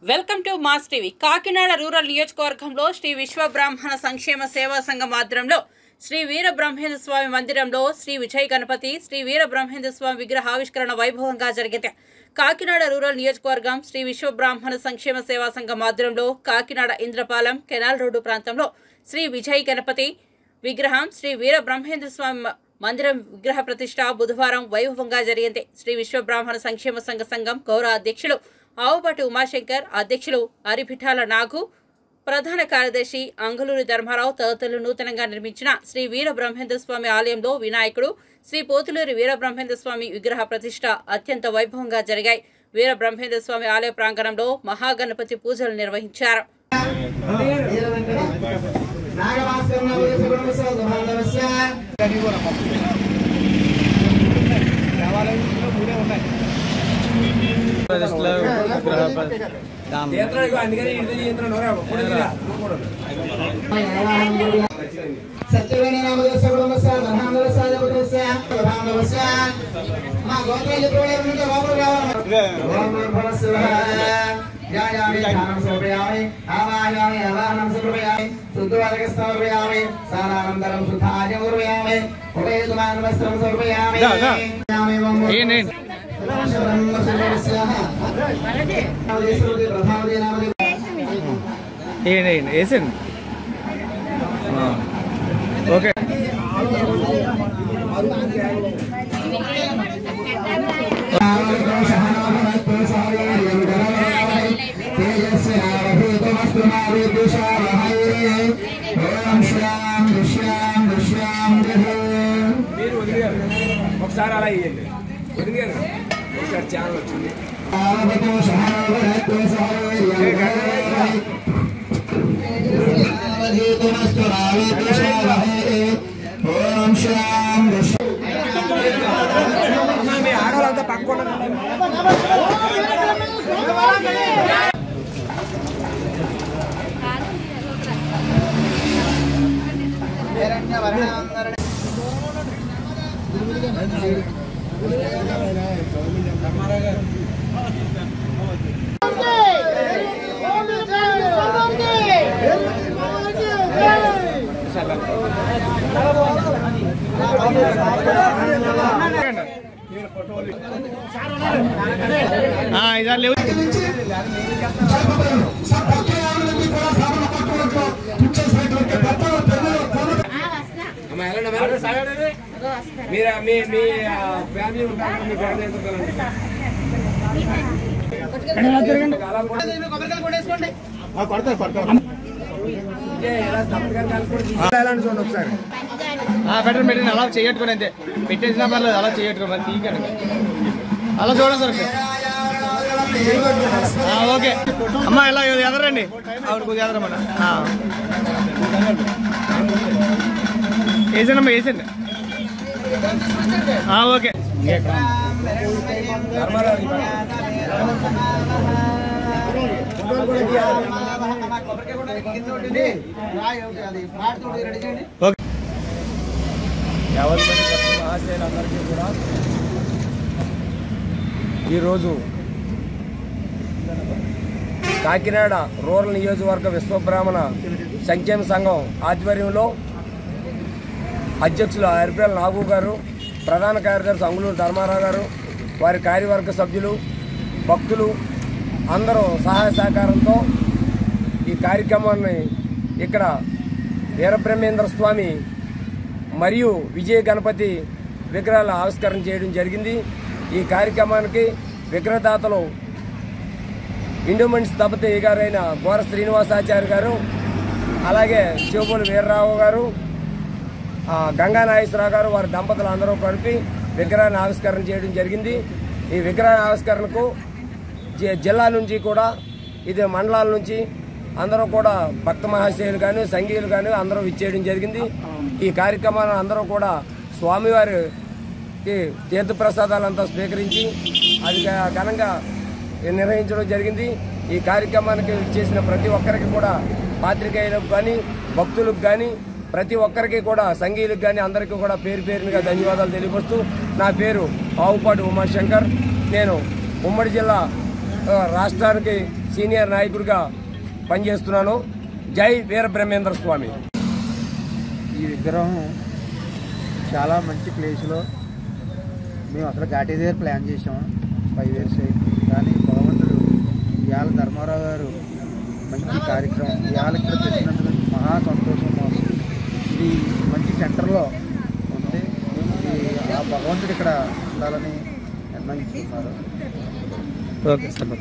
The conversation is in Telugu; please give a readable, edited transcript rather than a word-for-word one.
Welcome to mass TV. Kakinada rural నియోజకవర్గంలో శ్రీ విశ్వ బ్రాహ్మణ సంక్షేమ సేవా సంఘం ఆధ్వర్యంలో శ్రీ వీర బ్రహ్మేంద్ర స్వామి మందిరంలో శ్రీ విజయ గణపతి శ్రీ వీర బ్రహ్మేంద్ర స్వామి విగ్రహావిష్కరణ వైభవంగా జరిగింది. కాకినాడ రూరల్ నియోజకవర్గం శ్రీ విశ్వ బ్రాహ్మణ సంక్షేమ సేవా సంఘం ఆధ్వర్యంలో కాకినాడ ఇంద్రపాలెం కెనాల్ రోడ్డు ప్రాంతంలో శ్రీ విజయ గణపతి విగ్రహం శ్రీ వీర బ్రహ్మేంద్ర స్వామి మందిరం విగ్రహ ప్రతిష్ట బుధవారం వైభవంగా జరిగింది. శ్రీ విశ్వ బ్రాహ్మణ సంక్షేమ సంఘం గౌరవ అధ్యక్షులు ఆవుపాటి ఉమాశంకర్, అధ్యక్షులు అరిపిఠాల నాగు, ప్రధాన కార్యదర్శి అంగులూరి ధర్మారావు తదితరులు నూతనంగా నిర్మించిన శ్రీ వీర బ్రహ్మేంద్ర స్వామి ఆలయంలో వినాయకుడు శ్రీ పోతులూరి వీర బ్రహ్మేంద్ర స్వామి విగ్రహ ప్రతిష్ట అత్యంత వైభవంగా జరిగాయి. వీర బ్రహ్మేంద్ర స్వామి ఆలయ ప్రాంగణంలో మహాగణపతి పూజలు నిర్వహించారు. ఓకే ఒకసారి అలా ఇవ్వండి. ఒకసారి ఛానల్ వచ్చింది. మీ ఆడవాళ్ళంతా పక్కన మీ ఫ్యామిలీ ఉంటారు. మీ ఫ్యామిలీ చూడండి ఒకసారి పెట్టండి అలా చేయట్టుకోండి, అంతే పెట్టేసినా పర్లేదు, అలా చేయట్టుకోండి మరి తీకండి, అలా చూడండి సార్. ఓకే అమ్మా ఇలా ఎదరండి, అవును కొద్దిగా ఎదరమ్మా, వేసండి అమ్మా వేసండి. ఓకే మహాశయులందరికీ కూడా ఈరోజు కాకినాడ రూరల్ నియోజకవర్గ విశ్వబ్రాహ్మణ సంక్షేమ సంఘం ఆధ్వర్యంలో అధ్యక్షులు అరిపిఠాల నాగు గారు, ప్రధాన కార్యదర్శి అంగులూరి ధర్మారావు గారు, వారి కార్యవర్గ సభ్యులు, భక్తులు అందరూ సహాయ సహకారంతో ఈ కార్యక్రమాన్ని ఇక్కడ వీరబ్రహ్మేంద్ర స్వామి మరియు విజయ గణపతి విగ్రహాల ఆవిష్కరణ చేయడం జరిగింది. ఈ కార్యక్రమానికి విగ్రహదాతలు ఇండోమెంట్స్ దళపతి గారైన గోర శ్రీనివాసాచార్య గారు, అలాగే శివపూలి వీర్రావు గారు, గంగా నాగేశ్వరరావు గారు, వారి దంపతులు అందరూ కలిపి విగ్రహాన్ని ఆవిష్కరణ చేయడం జరిగింది. ఈ విగ్రహ ఆవిష్కరణకు జిల్లా నుంచి కూడా, ఇది మండలాల నుంచి అందరూ కూడా భక్త మహాశయులు కానీ సంఘీయులు కానీ అందరూ ఇచ్చేయడం జరిగింది. ఈ కార్యక్రమాన్ని అందరూ కూడా స్వామివారికి తీర్థప్రసాదాలంతా స్వీకరించి అది ఘనంగా నిర్వహించడం జరిగింది. ఈ కార్యక్రమానికి చేసిన ప్రతి ఒక్కరికి కూడా, పాత్రికేయులకు కానీ భక్తులకు కానీ ప్రతి ఒక్కరికి కూడా, సంఘీయులకు కానీ అందరికీ కూడా పేరు పేరుగా ధన్యవాదాలు తెలియపరుస్తూ, నా పేరు ఆవుపాటి ఉమాశంకర్. నేను ఉమ్మడి జిల్లా రాష్ట్రానికి సీనియర్ నాయకుడిగా పనిచేస్తున్నాను. జై వీర బ్రహ్మేంద్ర స్వామి. ఈ విగ్రహం చాలా మంచి ప్లేస్లో మేము అసలు ఘాటీ దగ్గర ప్లాన్ చేసాము 5 years అయింది. కానీ భగవంతుడు ఇవాళ ధర్మారావు గారు మంచి కార్యక్రమం ఇవాళ ఇక్కడ పెట్టినందుకు మహా సంతోషం మాకు. ఇది మంచి సెంటర్లో ఉంది. ఆ భగవంతుడు ఇక్కడ ఉండాలని నిర్ణయించుకున్నారు. Okay sir.